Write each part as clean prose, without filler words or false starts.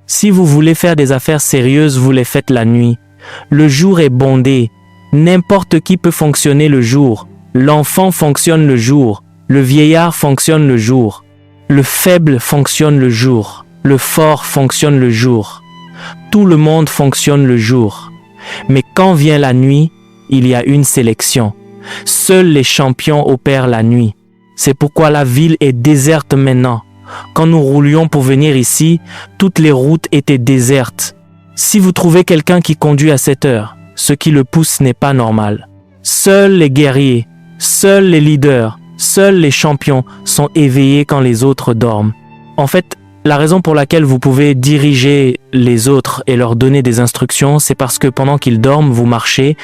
Si vous voulez faire des affaires sérieuses, vous les faites la nuit. Le jour est bondé. N'importe qui peut fonctionner le jour. L'enfant fonctionne le jour. Le vieillard fonctionne le jour. Le faible fonctionne le jour. Le fort fonctionne le jour. Tout le monde fonctionne le jour. Mais quand vient la nuit, il y a une sélection. Seuls les champions opèrent la nuit. C'est pourquoi la ville est déserte maintenant. Quand nous roulions pour venir ici, toutes les routes étaient désertes. Si vous trouvez quelqu'un qui conduit à cette heure, ce qui le pousse n'est pas normal. Seuls les guerriers, seuls les leaders, seuls les champions sont éveillés quand les autres dorment. En fait, la raison pour laquelle vous pouvez diriger les autres et leur donner des instructions, c'est parce que pendant qu'ils dorment, vous marchez.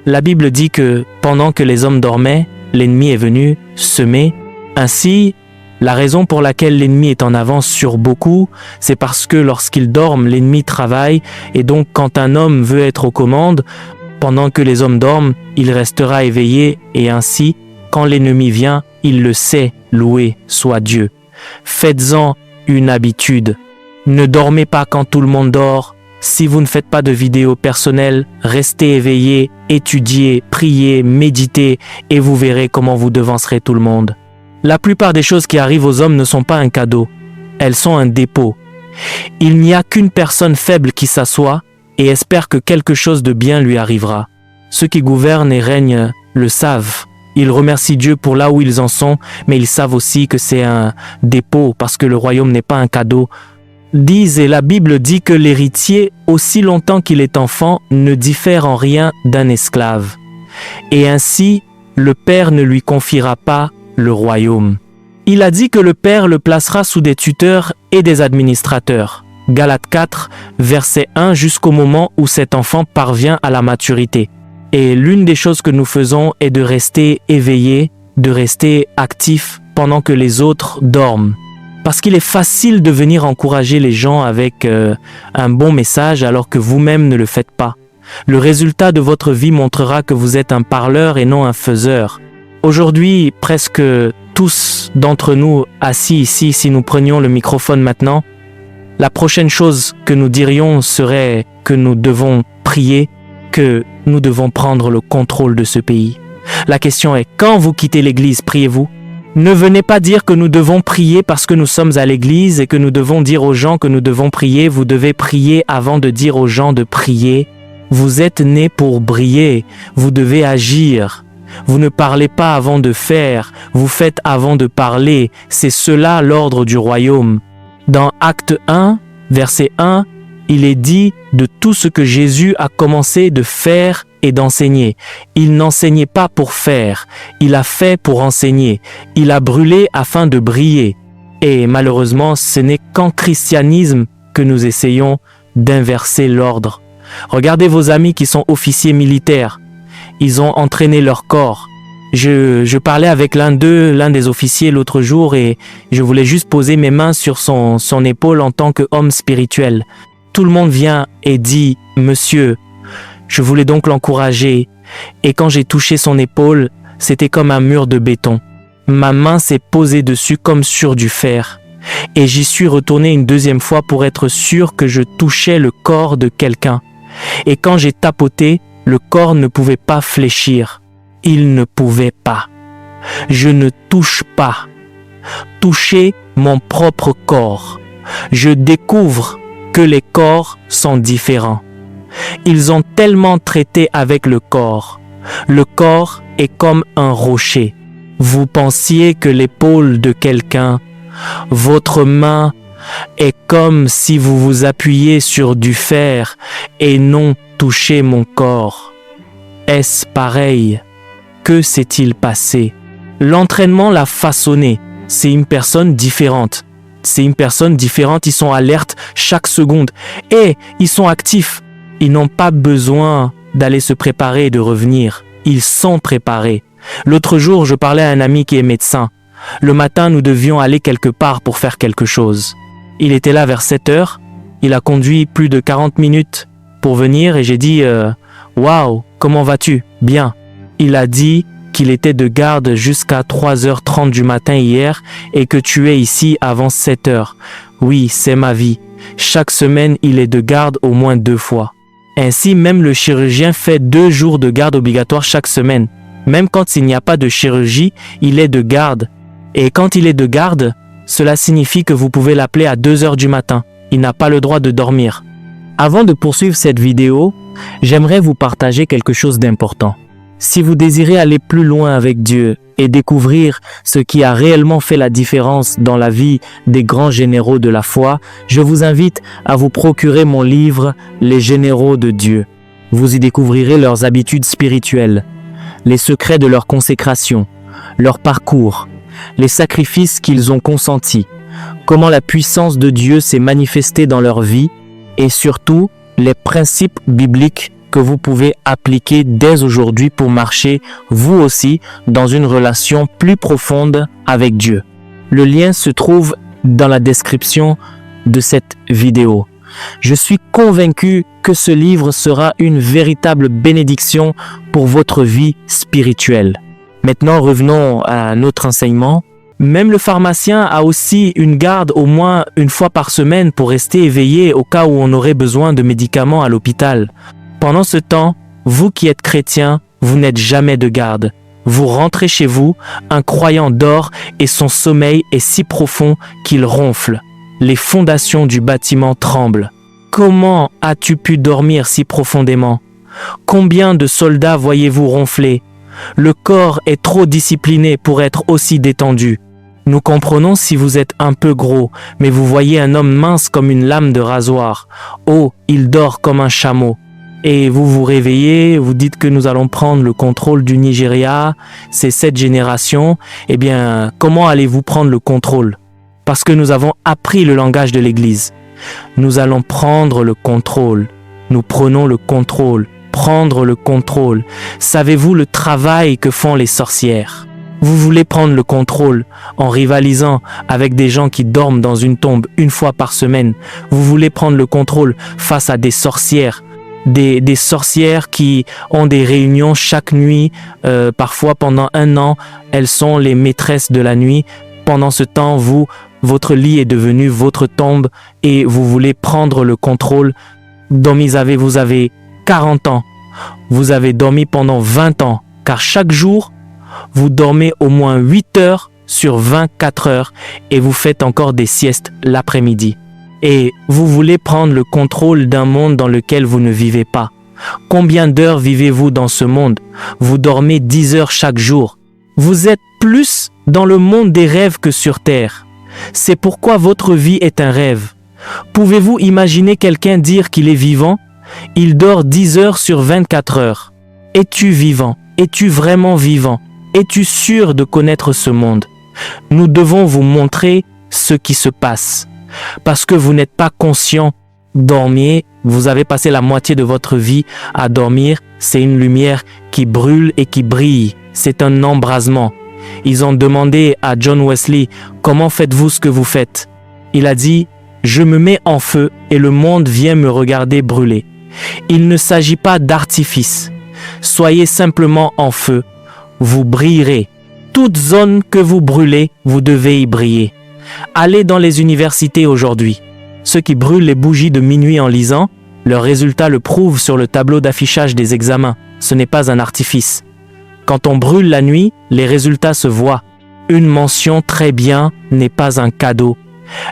La Bible dit que pendant que les hommes dormaient, l'ennemi est venu semer. Ainsi, la raison pour laquelle l'ennemi est en avance sur beaucoup, c'est parce que lorsqu'ils dorment, l'ennemi travaille et donc quand un homme veut être aux commandes, pendant que les hommes dorment, il restera éveillé et ainsi, quand l'ennemi vient, il le sait, loué soit Dieu. Faites-en une habitude. Ne dormez pas quand tout le monde dort. Si vous ne faites pas de vidéos personnelles, restez éveillés, étudiez, priez, méditez et vous verrez comment vous devancerez tout le monde. La plupart des choses qui arrivent aux hommes ne sont pas un cadeau, elles sont un dépôt. Il n'y a qu'une personne faible qui s'assoit et espère que quelque chose de bien lui arrivera. Ceux qui gouvernent et règnent le savent. Ils remercient Dieu pour là où ils en sont, mais ils savent aussi que c'est un dépôt parce que le royaume n'est pas un cadeau. Et la Bible dit que l'héritier, aussi longtemps qu'il est enfant, ne diffère en rien d'un esclave. Et ainsi, le Père ne lui confiera pas le royaume. Il a dit que le Père le placera sous des tuteurs et des administrateurs. Galates 4, verset 1, jusqu'au moment où cet enfant parvient à la maturité. Et l'une des choses que nous faisons est de rester éveillés, de rester actifs pendant que les autres dorment. Parce qu'il est facile de venir encourager les gens avec un bon message alors que vous-même ne le faites pas. Le résultat de votre vie montrera que vous êtes un parleur et non un faiseur. Aujourd'hui, presque tous d'entre nous assis ici, si nous prenions le microphone maintenant, la prochaine chose que nous dirions serait que nous devons prier, que nous devons prendre le contrôle de ce pays. La question est, quand vous quittez l'église, priez-vous? Ne venez pas dire que nous devons prier parce que nous sommes à l'église et que nous devons dire aux gens que nous devons prier. Vous devez prier avant de dire aux gens de prier. Vous êtes nés pour briller. Vous devez agir. Vous ne parlez pas avant de faire. Vous faites avant de parler. C'est cela l'ordre du royaume. Dans Acte 1, verset 1, il est dit de tout ce que Jésus a commencé de faire et d'enseigner. Il n'enseignait pas pour faire, il a fait pour enseigner. Il a brûlé afin de briller. Et malheureusement, ce n'est qu'en christianisme que nous essayons d'inverser l'ordre. Regardez vos amis qui sont officiers militaires. Ils ont entraîné leur corps. Je parlais avec l'un des officiers l'autre jour et je voulais juste poser mes mains sur son épaule en tant qu'homme spirituel. Tout le monde vient et dit « Monsieur ». Je voulais donc l'encourager et quand j'ai touché son épaule, c'était comme un mur de béton. Ma main s'est posée dessus comme sur du fer et j'y suis retourné une deuxième fois pour être sûr que je touchais le corps de quelqu'un. Et quand j'ai tapoté, le corps ne pouvait pas fléchir. Il ne pouvait pas. Je ne touche pas. Toucher mon propre corps. Je découvre que les corps sont différents. Ils ont tellement traité avec le corps. Le corps est comme un rocher. Vous pensiez que l'épaule de quelqu'un, votre main, est comme si vous vous appuyez sur du fer et non touchez mon corps. Est-ce pareil? Que s'est-il passé? L'entraînement l'a façonné. C'est une personne différente. Ils sont alertes chaque seconde. Et ils sont actifs. Ils n'ont pas besoin d'aller se préparer et de revenir. Ils sont préparés. L'autre jour, je parlais à un ami qui est médecin. Le matin, nous devions aller quelque part pour faire quelque chose. Il était là vers 7 heures. Il a conduit plus de 40 minutes pour venir et j'ai dit « Waouh, comment vas-tu? Bien. » Il a dit qu'il était de garde jusqu'à 3h30 du matin hier et que tu es ici avant 7 heures. Oui, c'est ma vie. Chaque semaine, il est de garde au moins 2 fois. Ainsi, même le chirurgien fait 2 jours de garde obligatoire chaque semaine. Même quand il n'y a pas de chirurgie, il est de garde. Et quand il est de garde, cela signifie que vous pouvez l'appeler à 2 heures du matin. Il n'a pas le droit de dormir. Avant de poursuivre cette vidéo, j'aimerais vous partager quelque chose d'important. Si vous désirez aller plus loin avec Dieu et découvrir ce qui a réellement fait la différence dans la vie des grands généraux de la foi, je vous invite à vous procurer mon livre « Les généraux de Dieu ». Vous y découvrirez leurs habitudes spirituelles, les secrets de leur consécration, leur parcours, les sacrifices qu'ils ont consentis, comment la puissance de Dieu s'est manifestée dans leur vie et surtout les principes bibliques que vous pouvez appliquer dès aujourd'hui pour marcher, vous aussi, dans une relation plus profonde avec Dieu. Le lien se trouve dans la description de cette vidéo. Je suis convaincu que ce livre sera une véritable bénédiction pour votre vie spirituelle. Maintenant, revenons à notre enseignement. Même le pharmacien a aussi une garde au moins 1 fois par semaine pour rester éveillé au cas où on aurait besoin de médicaments à l'hôpital. Pendant ce temps, vous qui êtes chrétien, vous n'êtes jamais de garde. Vous rentrez chez vous, un croyant dort et son sommeil est si profond qu'il ronfle. Les fondations du bâtiment tremblent. Comment as-tu pu dormir si profondément? Combien de soldats voyez-vous ronfler? Le corps est trop discipliné pour être aussi détendu. Nous comprenons si vous êtes un peu gros, mais vous voyez un homme mince comme une lame de rasoir. Oh, il dort comme un chameau. Et vous vous réveillez, vous dites que nous allons prendre le contrôle du Nigeria, c'est cette génération. Eh bien, comment allez-vous prendre le contrôle? Parce que nous avons appris le langage de l'Église. Nous allons prendre le contrôle. Nous prenons le contrôle. Prendre le contrôle. Savez-vous le travail que font les sorcières? Vous voulez prendre le contrôle en rivalisant avec des gens qui dorment dans une tombe 1 fois par semaine. Vous voulez prendre le contrôle face à des sorcières. Des sorcières qui ont des réunions chaque nuit, parfois pendant 1 an, elles sont les maîtresses de la nuit. Pendant ce temps, votre lit est devenu votre tombe et vous voulez prendre le contrôle. Vous avez 40 ans, vous avez dormi pendant 20 ans, car chaque jour, vous dormez au moins 8 heures sur 24 heures et vous faites encore des siestes l'après-midi. Et vous voulez prendre le contrôle d'un monde dans lequel vous ne vivez pas. Combien d'heures vivez-vous dans ce monde? Vous dormez 10 heures chaque jour. Vous êtes plus dans le monde des rêves que sur terre. C'est pourquoi votre vie est un rêve. Pouvez-vous imaginer quelqu'un dire qu'il est vivant? Il dort 10 heures sur 24 heures. Es-tu vivant? Es-tu vraiment vivant? Es-tu sûr de connaître ce monde? Nous devons vous montrer ce qui se passe. Parce que vous n'êtes pas conscient. Dormir, vous avez passé la moitié de votre vie à dormir. C'est une lumière qui brûle et qui brille. C'est un embrasement. Ils ont demandé à John Wesley, comment faites-vous ce que vous faites? Il a dit, je me mets en feu et le monde vient me regarder brûler. Il ne s'agit pas d'artifice. Soyez simplement en feu. Vous brillerez. Toute zone que vous brûlez, vous devez y briller. Allez dans les universités aujourd'hui. Ceux qui brûlent les bougies de minuit en lisant, leurs résultats le prouvent sur le tableau d'affichage des examens. Ce n'est pas un artifice. Quand on brûle la nuit, les résultats se voient. Une mention très bien n'est pas un cadeau.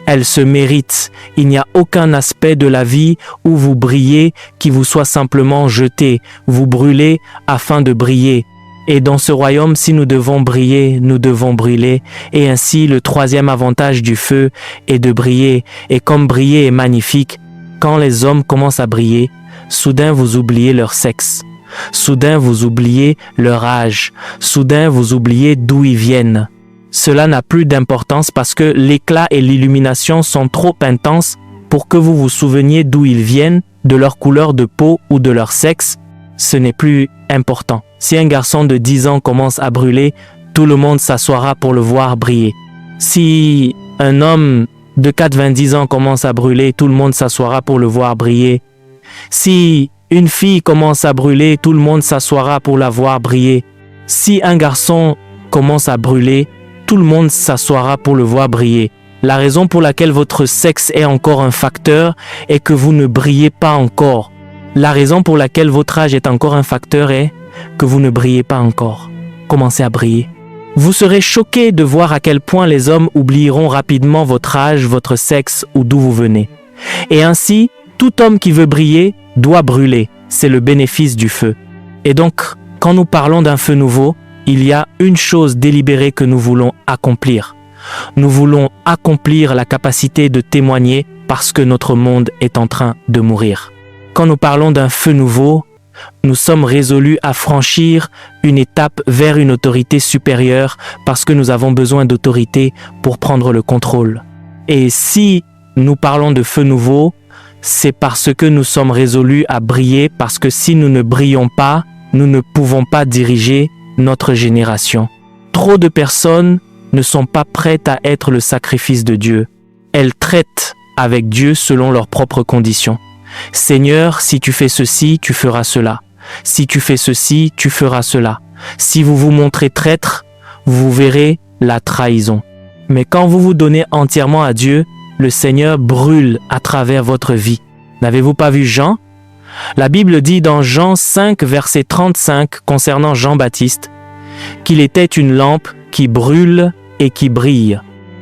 Elle se mérite. Il n'y a aucun aspect de la vie où vous brillez qui vous soit simplement jeté. Vous brûlez afin de briller. Et dans ce royaume, si nous devons briller, nous devons brûler. Et ainsi, le 3e avantage du feu est de briller. Et comme briller est magnifique, quand les hommes commencent à briller, soudain vous oubliez leur sexe. Soudain vous oubliez leur âge. Soudain vous oubliez d'où ils viennent. Cela n'a plus d'importance parce que l'éclat et l'illumination sont trop intenses pour que vous vous souveniez d'où ils viennent, de leur couleur de peau ou de leur sexe. Ce n'est plus important. Si un garçon de 10 ans commence à brûler, tout le monde s'assoira pour le voir briller. Si un homme de 90 ans commence à brûler, tout le monde s'assoira pour le voir briller. Si une fille commence à brûler, tout le monde s'assoira pour la voir briller. Si un garçon commence à brûler, tout le monde s'assoira pour le voir briller. La raison pour laquelle votre sexe est encore un facteur est que vous ne brillez pas encore. La raison pour laquelle votre âge est encore un facteur est que vous ne brillez pas encore. Commencez à briller. Vous serez choqué de voir à quel point les hommes oublieront rapidement votre âge, votre sexe ou d'où vous venez. Et ainsi, tout homme qui veut briller doit brûler. C'est le bénéfice du feu. Et donc, quand nous parlons d'un feu nouveau, il y a une chose délibérée que nous voulons accomplir. Nous voulons accomplir la capacité de témoigner parce que notre monde est en train de mourir. Quand nous parlons d'un feu nouveau, nous sommes résolus à franchir une étape vers une autorité supérieure parce que nous avons besoin d'autorité pour prendre le contrôle. Et si nous parlons de feu nouveau, c'est parce que nous sommes résolus à briller, parce que si nous ne brillons pas, nous ne pouvons pas diriger notre génération. Trop de personnes ne sont pas prêtes à être le sacrifice de Dieu. Elles traitent avec Dieu selon leurs propres conditions. Seigneur, si tu fais ceci, tu feras cela. Si tu fais ceci, tu feras cela. Si vous vous montrez traître, vous verrez la trahison. Mais quand vous vous donnez entièrement à Dieu, le Seigneur brûle à travers votre vie. N'avez-vous pas vu Jean? La Bible dit dans Jean 5, verset 35, concernant Jean-Baptiste, qu'il était une lampe qui brûle et qui brille.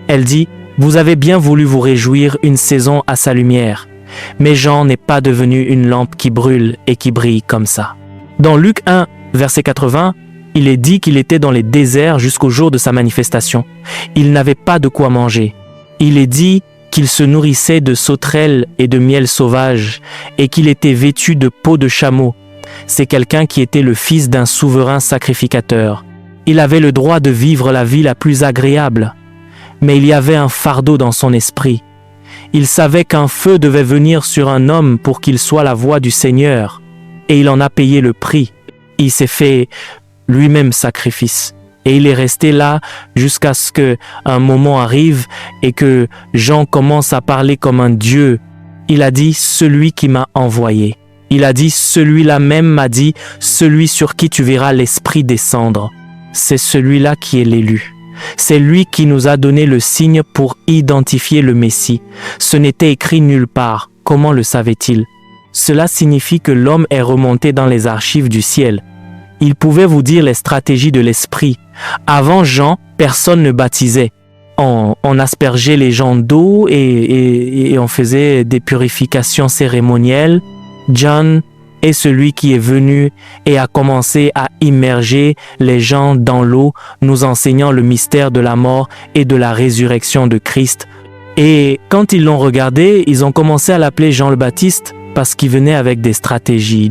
Elle dit, « Vous avez bien voulu vous réjouir une saison à sa lumière. » Mais Jean n'est pas devenu une lampe qui brûle et qui brille comme ça. Dans Luc 1, verset 80, il est dit qu'il était dans les déserts jusqu'au jour de sa manifestation. Il n'avait pas de quoi manger. Il est dit qu'il se nourrissait de sauterelles et de miel sauvage et qu'il était vêtu de peau de chameau. C'est quelqu'un qui était le fils d'un souverain sacrificateur. Il avait le droit de vivre la vie la plus agréable, mais il y avait un fardeau dans son esprit. Il savait qu'un feu devait venir sur un homme pour qu'il soit la voix du Seigneur, et il en a payé le prix. Il s'est fait lui-même sacrifice, et il est resté là jusqu'à ce qu'un moment arrive et que Jean commence à parler comme un Dieu. Il a dit « celui qui m'a envoyé ». Il a dit « celui-là même m'a dit « celui sur qui tu verras l'Esprit descendre ». C'est celui-là qui est l'élu. C'est lui qui nous a donné le signe pour identifier le Messie. Ce n'était écrit nulle part. Comment le savait-il? Cela signifie que l'homme est remonté dans les archives du ciel. Il pouvait vous dire les stratégies de l'esprit. Avant Jean, personne ne baptisait. On aspergeait les gens d'eau et on faisait des purifications cérémonielles. John est celui qui est venu et a commencé à immerger les gens dans l'eau, nous enseignant le mystère de la mort et de la résurrection de Christ. Et quand ils l'ont regardé, ils ont commencé à l'appeler Jean le Baptiste parce qu'il venait avec des stratégies.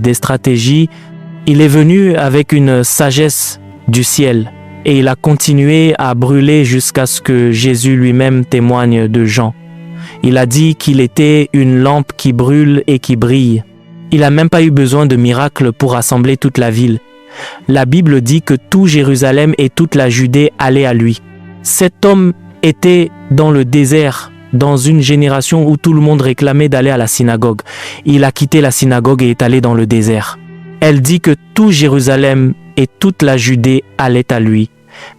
Il est venu avec une sagesse du ciel et il a continué à brûler jusqu'à ce que Jésus lui-même témoigne de Jean. Il a dit qu'il était une lampe qui brûle et qui brille. Il n'a même pas eu besoin de miracles pour rassembler toute la ville. La Bible dit que tout Jérusalem et toute la Judée allaient à lui. Cet homme était dans le désert, dans une génération où tout le monde réclamait d'aller à la synagogue. Il a quitté la synagogue et est allé dans le désert. Elle dit que tout Jérusalem et toute la Judée allaient à lui.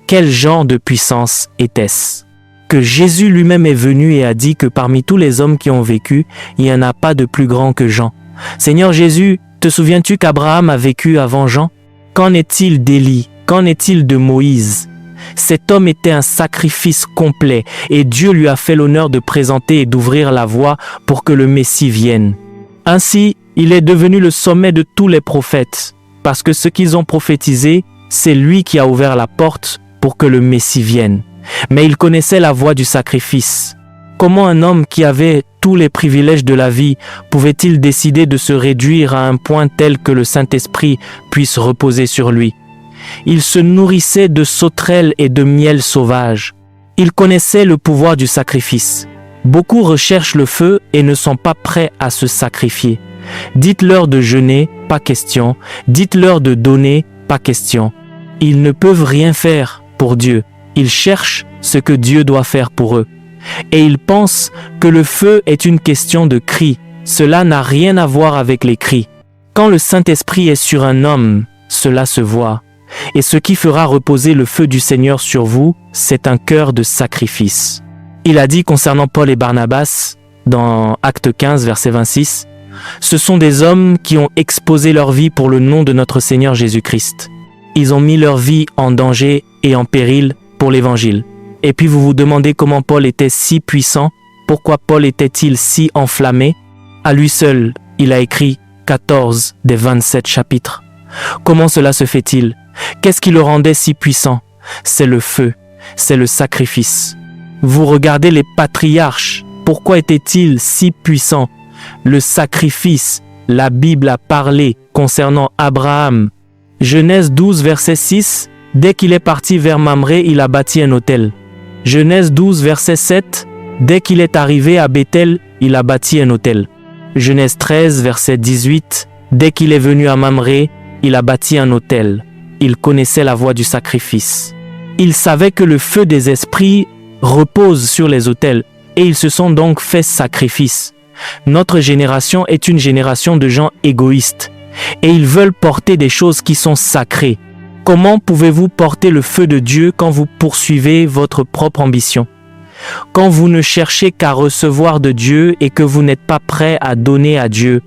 Quel genre de puissance était-ce? Que Jésus lui-même est venu et a dit que parmi tous les hommes qui ont vécu, il n'y en a pas de plus grand que Jean. Seigneur Jésus, te souviens-tu qu'Abraham a vécu avant Jean? Qu'en est-il d'Élie? Qu'en est-il de Moïse? Cet homme était un sacrifice complet et Dieu lui a fait l'honneur de présenter et d'ouvrir la voie pour que le Messie vienne. Ainsi, il est devenu le sommet de tous les prophètes parce que ce qu'ils ont prophétisé, c'est lui qui a ouvert la porte pour que le Messie vienne. Mais il connaissait la voie du sacrifice. Comment un homme qui avait tous les privilèges de la vie pouvait-il décider de se réduire à un point tel que le Saint-Esprit puisse reposer sur lui? Il se nourrissait de sauterelles et de miel sauvage. Il connaissait le pouvoir du sacrifice. Beaucoup recherchent le feu et ne sont pas prêts à se sacrifier. Dites-leur de jeûner, pas question. Dites-leur de donner, pas question. Ils ne peuvent rien faire pour Dieu. Ils cherchent ce que Dieu doit faire pour eux. Et ils pensent que le feu est une question de cris. Cela n'a rien à voir avec les cris. Quand le Saint-Esprit est sur un homme, cela se voit. Et ce qui fera reposer le feu du Seigneur sur vous, c'est un cœur de sacrifice. Il a dit concernant Paul et Barnabas, dans Acte 15, verset 26, « Ce sont des hommes qui ont exposé leur vie pour le nom de notre Seigneur Jésus-Christ. Ils ont mis leur vie en danger et en péril pour l'Évangile. » Et puis vous vous demandez comment Paul était si puissant, pourquoi Paul était-il si enflammé? À lui seul, il a écrit 14 des 27 chapitres. Comment cela se fait-il? Qu'est-ce qui le rendait si puissant? C'est le feu, c'est le sacrifice. Vous regardez les patriarches, pourquoi étaient-ils si puissants? Le sacrifice, la Bible a parlé concernant Abraham. Genèse 12, verset 6, dès qu'il est parti vers Mamré, il a bâti un autel. Genèse 12, verset 7, dès qu'il est arrivé à Béthel, il a bâti un autel. Genèse 13, verset 18, dès qu'il est venu à Mamré, il a bâti un autel. Il connaissait la voie du sacrifice. Il savait que le feu des esprits repose sur les autels et ils se sont donc fait sacrifice. Notre génération est une génération de gens égoïstes et ils veulent porter des choses qui sont sacrées. Comment pouvez-vous porter le feu de Dieu quand vous poursuivez votre propre ambition? Quand vous ne cherchez qu'à recevoir de Dieu et que vous n'êtes pas prêt à donner à Dieu?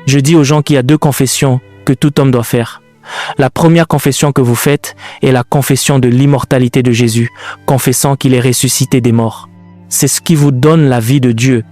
Je dis aux gens qu'il y a deux confessions que tout homme doit faire. La première confession que vous faites est la confession de l'immortalité de Jésus, confessant qu'il est ressuscité des morts. C'est ce qui vous donne la vie de Dieu.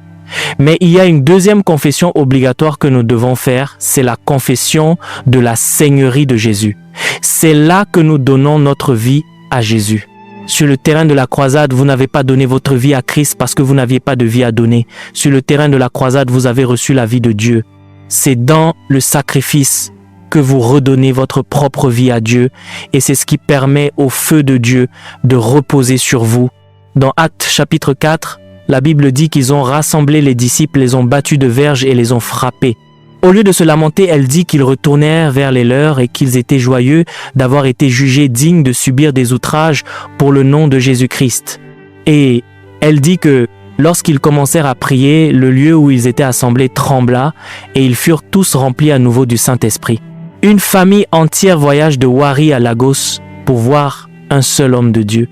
Mais il y a une deuxième confession obligatoire que nous devons faire, c'est la confession de la Seigneurie de Jésus. C'est là que nous donnons notre vie à Jésus. Sur le terrain de la croisade, vous n'avez pas donné votre vie à Christ parce que vous n'aviez pas de vie à donner. Sur le terrain de la croisade, vous avez reçu la vie de Dieu. C'est dans le sacrifice que vous redonnez votre propre vie à Dieu et c'est ce qui permet au feu de Dieu de reposer sur vous. Dans Actes chapitre 4, la Bible dit qu'ils ont rassemblé les disciples, les ont battus de verges et les ont frappés. Au lieu de se lamenter, elle dit qu'ils retournèrent vers les leurs et qu'ils étaient joyeux d'avoir été jugés dignes de subir des outrages pour le nom de Jésus-Christ. Et elle dit que lorsqu'ils commencèrent à prier, le lieu où ils étaient assemblés trembla et ils furent tous remplis à nouveau du Saint-Esprit. Une famille entière voyage de Wari à Lagos pour voir un seul homme de Dieu.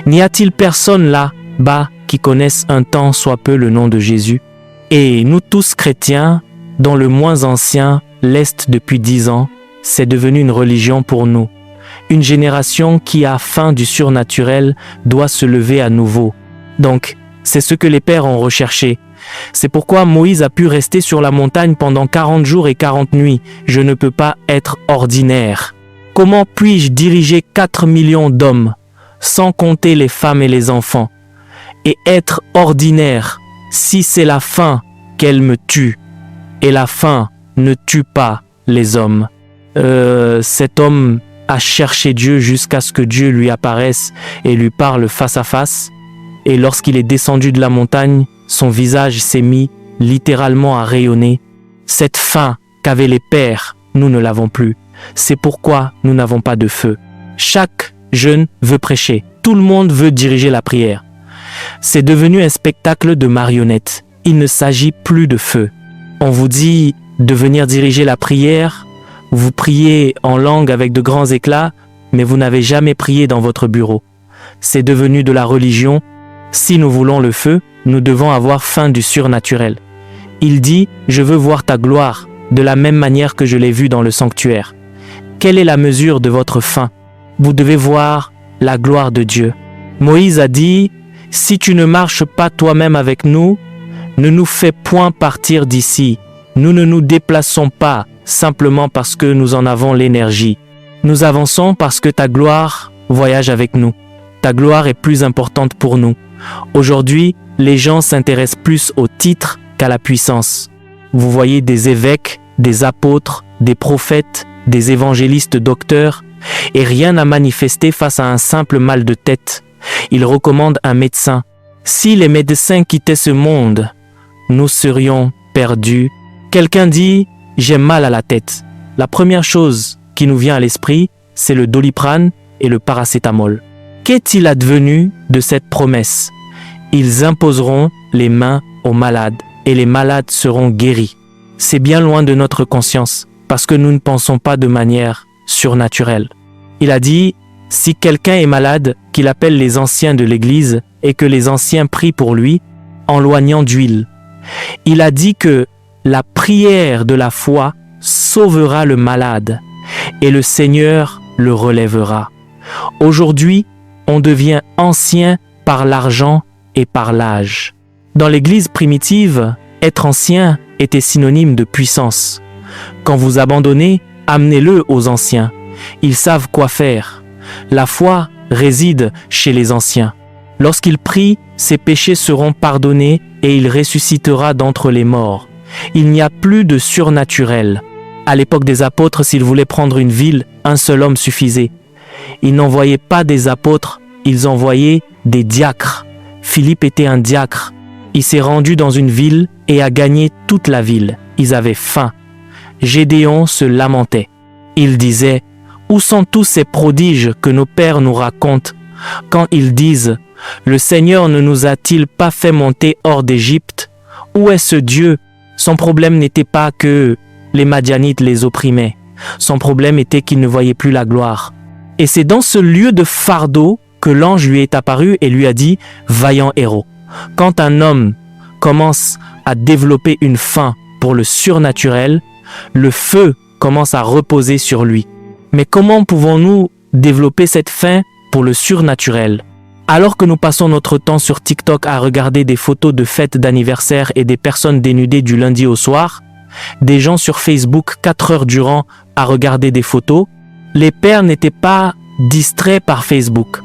N'y a-t-il personne là-bas qui connaisse un tant soit peu le nom de Jésus? Et nous tous chrétiens, dont le moins ancien l'est depuis 10 ans, c'est devenu une religion pour nous. Une génération qui a faim du surnaturel doit se lever à nouveau. Donc, c'est ce que les pères ont recherché. C'est pourquoi Moïse a pu rester sur la montagne pendant 40 jours et 40 nuits. Je ne peux pas être ordinaire. Comment puis-je diriger 4 millions d'hommes, sans compter les femmes et les enfants, et être ordinaire si c'est la faim qu'elle me tue? Et la faim ne tue pas les hommes. Cet homme a cherché Dieu jusqu'à ce que Dieu lui apparaisse et lui parle face à face. Et lorsqu'il est descendu de la montagne, son visage s'est mis littéralement à rayonner. Cette faim qu'avaient les pères, nous ne l'avons plus. C'est pourquoi nous n'avons pas de feu. Chaque jeune veut prêcher. Tout le monde veut diriger la prière. C'est devenu un spectacle de marionnettes. Il ne s'agit plus de feu. On vous dit de venir diriger la prière, vous priez en langue avec de grands éclats, mais vous n'avez jamais prié dans votre bureau. C'est devenu de la religion. Si nous voulons le feu, nous devons avoir faim du surnaturel. Il dit « Je veux voir ta gloire » de la même manière que je l'ai vu dans le sanctuaire. Quelle est la mesure de votre faim? Vous devez voir la gloire de Dieu. Moïse a dit « Si tu ne marches pas toi-même avec nous, ne nous fais point partir d'ici. Nous ne nous déplaçons pas simplement parce que nous en avons l'énergie. Nous avançons parce que ta gloire voyage avec nous. Ta gloire est plus importante pour nous. Aujourd'hui, les gens s'intéressent plus au titre qu'à la puissance. Vous voyez des évêques, des apôtres, des prophètes, des évangélistes docteurs, et rien n'a manifesté face à un simple mal de tête. Ils recommandent un médecin. Si les médecins quittaient ce monde, nous serions perdus. Quelqu'un dit « j'ai mal à la tête ». La première chose qui nous vient à l'esprit, c'est le Doliprane et le paracétamol. Qu'est-il advenu de cette promesse? Ils imposeront les mains aux malades et les malades seront guéris. C'est bien loin de notre conscience parce que nous ne pensons pas de manière surnaturelle. Il a dit « Si quelqu'un est malade, qu'il appelle les anciens de l'Église et que les anciens prient pour lui en loignant d'huile. Il a dit que la prière de la foi sauvera le malade et le Seigneur le relèvera. Aujourd'hui, on devient ancien par l'argent et par l'âge. Dans l'Église primitive, être ancien était synonyme de puissance. Quand vous abandonnez, amenez-le aux anciens. Ils savent quoi faire. La foi réside chez les anciens. Lorsqu'il prie, ses péchés seront pardonnés et il ressuscitera d'entre les morts. Il n'y a plus de surnaturel. À l'époque des apôtres, s'ils voulaient prendre une ville, un seul homme suffisait. Ils n'envoyaient pas des apôtres, ils envoyaient des diacres. Philippe était un diacre. Il s'est rendu dans une ville et a gagné toute la ville. Ils avaient faim. Gédéon se lamentait. Il disait « Où sont tous ces prodiges que nos pères nous racontent quand ils disent « Le Seigneur ne nous a-t-il pas fait monter hors d'Égypte ?» Où est ce Dieu? Son problème n'était pas que les Madianites les opprimaient. Son problème était qu'il ne voyait plus la gloire. Et c'est dans ce lieu de fardeau que l'ange lui est apparu et lui a dit « Vaillant héros ». Quand un homme commence à développer une faim pour le surnaturel, le feu commence à reposer sur lui. Mais comment pouvons-nous développer cette faim pour le surnaturel? Alors que nous passons notre temps sur TikTok à regarder des photos de fêtes d'anniversaire et des personnes dénudées du lundi au soir, des gens sur Facebook 4 heures durant à regarder des photos, les pères n'étaient pas distraits par Facebook.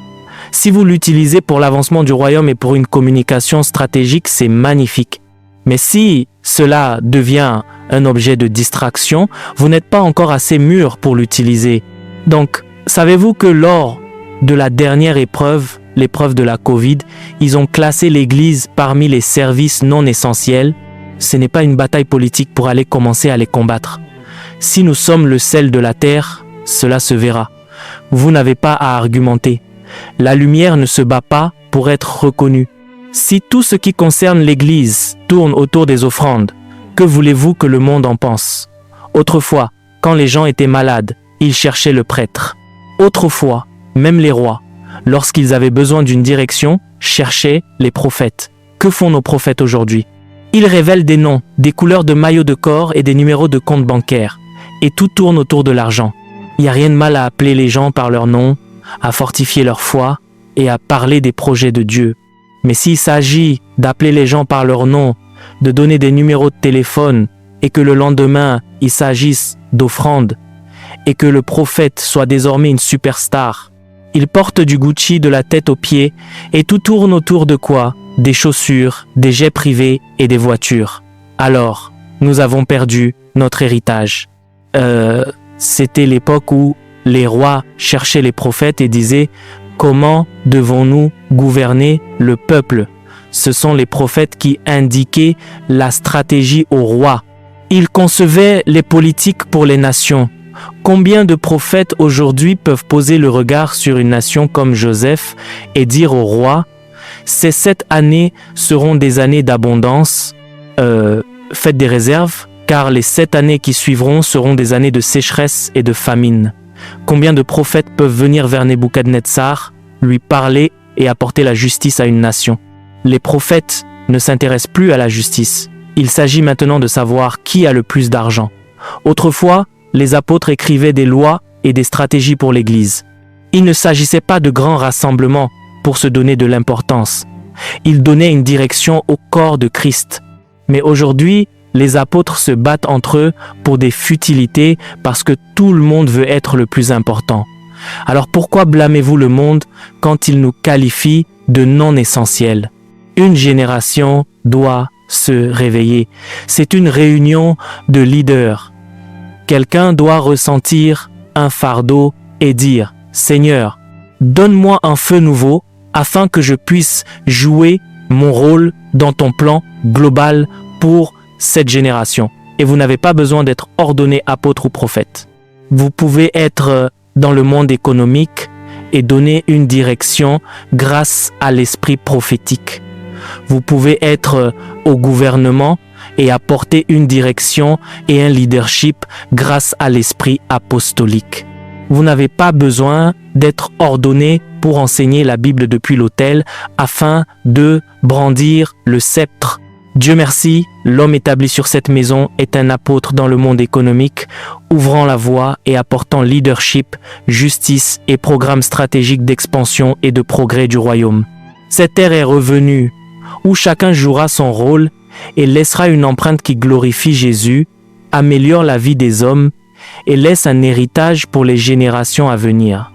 Si vous l'utilisez pour l'avancement du royaume et pour une communication stratégique, c'est magnifique. Mais si cela devient un objet de distraction, vous n'êtes pas encore assez mûr pour l'utiliser. Donc, savez-vous que lors de la dernière épreuve, l'épreuve de la Covid, ils ont classé l'Église parmi les services non essentiels? Ce n'est pas une bataille politique pour aller commencer à les combattre. Si nous sommes le sel de la terre, cela se verra. Vous n'avez pas à argumenter. La lumière ne se bat pas pour être reconnue. Si tout ce qui concerne l'Église tourne autour des offrandes, que voulez-vous que le monde en pense? Autrefois, quand les gens étaient malades, ils cherchaient le prêtre. Autrefois, même les rois, lorsqu'ils avaient besoin d'une direction, cherchaient les prophètes. Que font nos prophètes aujourd'hui? Ils révèlent des noms, des couleurs de maillots de corps et des numéros de compte bancaire. Et tout tourne autour de l'argent. Il n'y a rien de mal à appeler les gens par leur nom, à fortifier leur foi et à parler des projets de Dieu. Mais s'il s'agit d'appeler les gens par leur nom, de donner des numéros de téléphone et que le lendemain, il s'agisse d'offrandes et que le prophète soit désormais une superstar, il porte du Gucci de la tête aux pieds et tout tourne autour de quoi? Des chaussures, des jets privés et des voitures. Alors, nous avons perdu notre héritage. C'était l'époque où les rois cherchaient les prophètes et disaient « Comment devons-nous gouverner le peuple ?» Ce sont les prophètes qui indiquaient la stratégie aux rois. Ils concevaient les politiques pour les nations. Combien de prophètes aujourd'hui peuvent poser le regard sur une nation comme Joseph et dire au roi « Ces 7 années seront des années d'abondance, faites des réserves, car les 7 années qui suivront seront des années de sécheresse et de famine. » Combien de prophètes peuvent venir vers Nebuchadnezzar, lui parler et apporter la justice à une nation? Les prophètes ne s'intéressent plus à la justice. Il s'agit maintenant de savoir qui a le plus d'argent. Autrefois, les apôtres écrivaient des lois et des stratégies pour l'Église. Il ne s'agissait pas de grands rassemblements pour se donner de l'importance. Ils donnaient une direction au corps de Christ. Mais aujourd'hui, les apôtres se battent entre eux pour des futilités parce que tout le monde veut être le plus important. Alors pourquoi blâmez-vous le monde quand il nous qualifie de non essentiels? Une génération doit se réveiller. C'est une réunion de leaders. Quelqu'un doit ressentir un fardeau et dire « Seigneur, donne-moi un feu nouveau afin que je puisse jouer mon rôle dans ton plan global pour cette génération. » Et vous n'avez pas besoin d'être ordonné apôtre ou prophète. Vous pouvez être dans le monde économique et donner une direction grâce à l'esprit prophétique. Vous pouvez être au gouvernement et apporter une direction et un leadership grâce à l'esprit apostolique. Vous n'avez pas besoin d'être ordonné pour enseigner la Bible depuis l'autel afin de brandir le sceptre. Dieu merci, l'homme établi sur cette maison est un apôtre dans le monde économique, ouvrant la voie et apportant leadership, justice et programmes stratégiques d'expansion et de progrès du royaume. Cette ère est revenue, où chacun jouera son rôle et laissera une empreinte qui glorifie Jésus, améliore la vie des hommes et laisse un héritage pour les générations à venir.